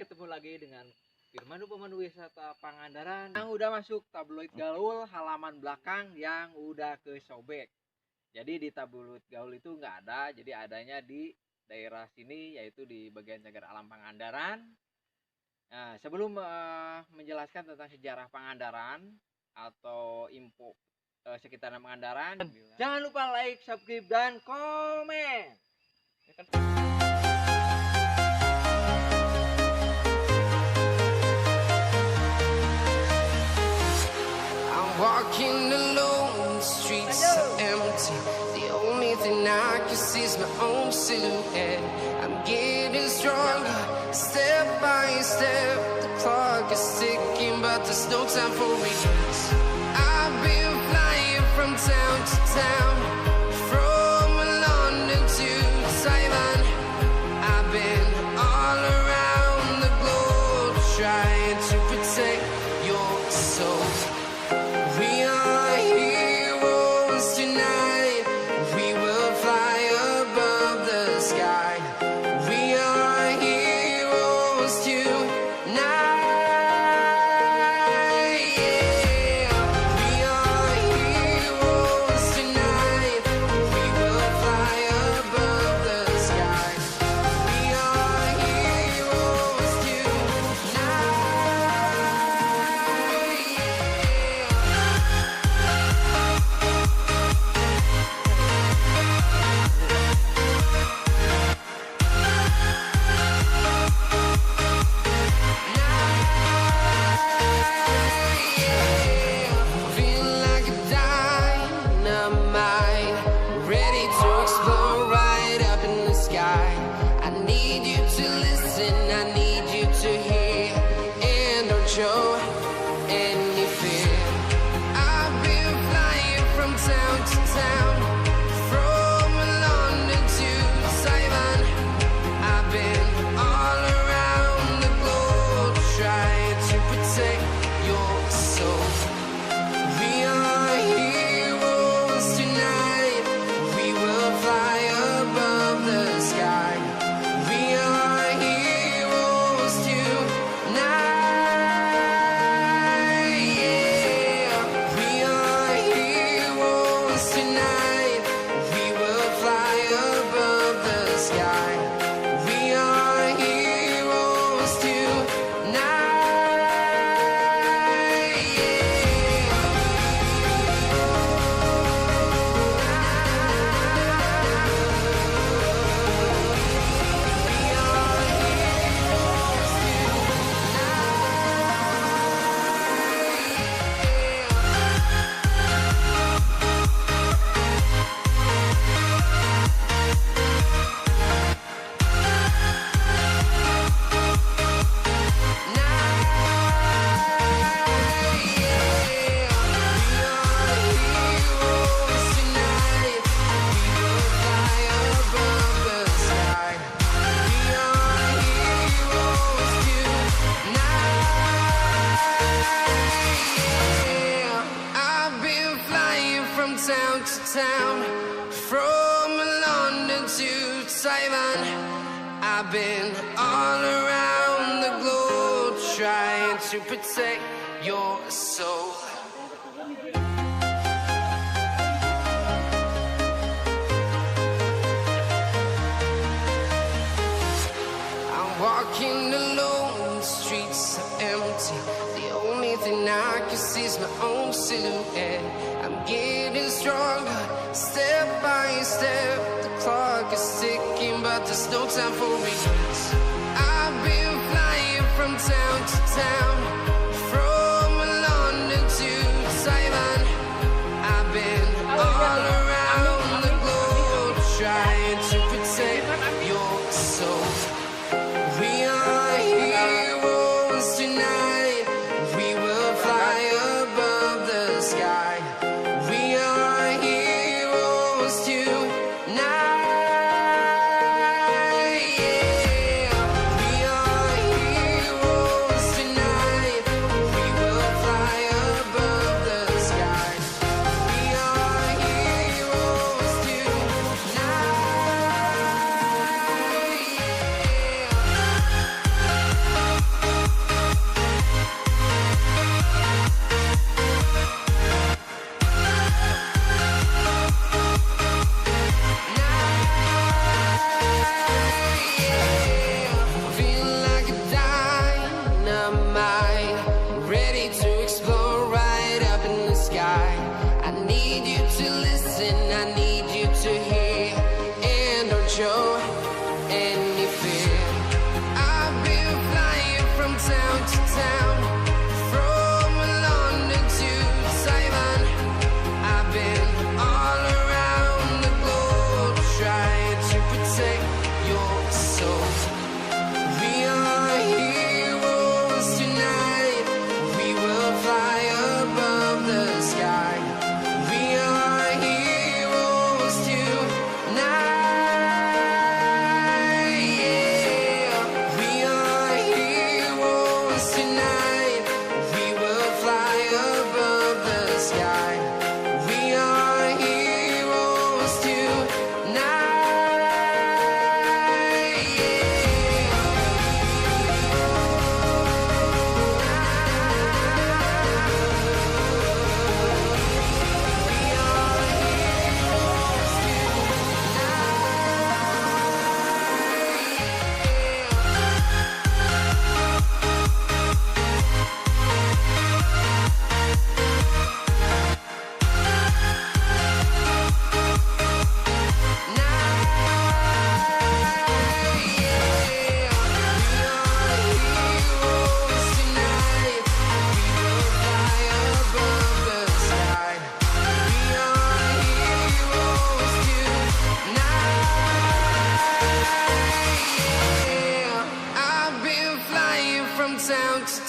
ketemu lagi dengan Firman pemandu wisata Pangandaran yang udah masuk tabloid gaul halaman belakang yang udah kesobek. Jadi di tabloid gaul itu nggak ada, jadi adanya di daerah sini yaitu di bagian cagar alam Pangandaran. Nah, sebelum menjelaskan tentang sejarah Pangandaran atau info sekitaran Pangandaran, jangan lupa like, subscribe, dan komen. Walking alone, the streets are empty. The only thing I can see is my own silhouette. I'm getting stronger, step by step. The clock is ticking, but there's no time for me. I've been flying from town to town, from London to Taiwan. I've been all around the globe, trying to protect your soul. We are heroes tonight. We will fly above the sky. We are heroes tonight. Yeah. We are heroes tonight. We will fly above the sky. We are heroes tonight. Feel like a dynamite, ready to explode right up in the sky. I need you to listen, I need you to hear, and don't show any fear. I've been flying from town to town, from London to Taiwan. I've been all around the globe, trying to protect your soul. We are heroes tonight. We will fly above the sky. We are heroes tonight. Yeah. We are heroes tonight. We will fly above the sky. We are heroes tonight. I've been flying from town to town, from London to Taiwan. I've been all around the globe, trying to protect your soul. I'm walking alone, the streets are empty. The only thing I can see is my own silhouette. I'm getting stronger, step by step. The clock is ticking, but there's no time for me. I've been flying from town to town, from London to Taiwan. I've been all around the globe, trying to protect your soul. We are heroes tonight. We will fly above the sky. We are heroes tonight. Yeah. We are heroes tonight.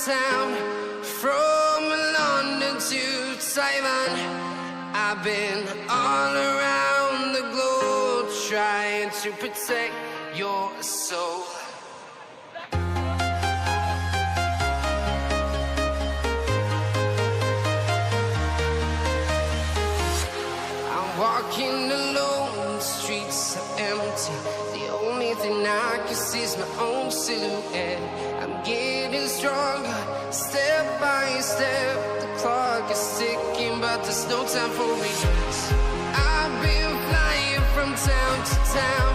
town, from London to Taiwan. I've been all around the globe trying to protect your soul. I'm walking alone, the streets are empty. The only thing I can see is my own silhouette. I'm getting stronger, step by step. The clock is ticking, but there's no time for regrets. I've been flying from town to town,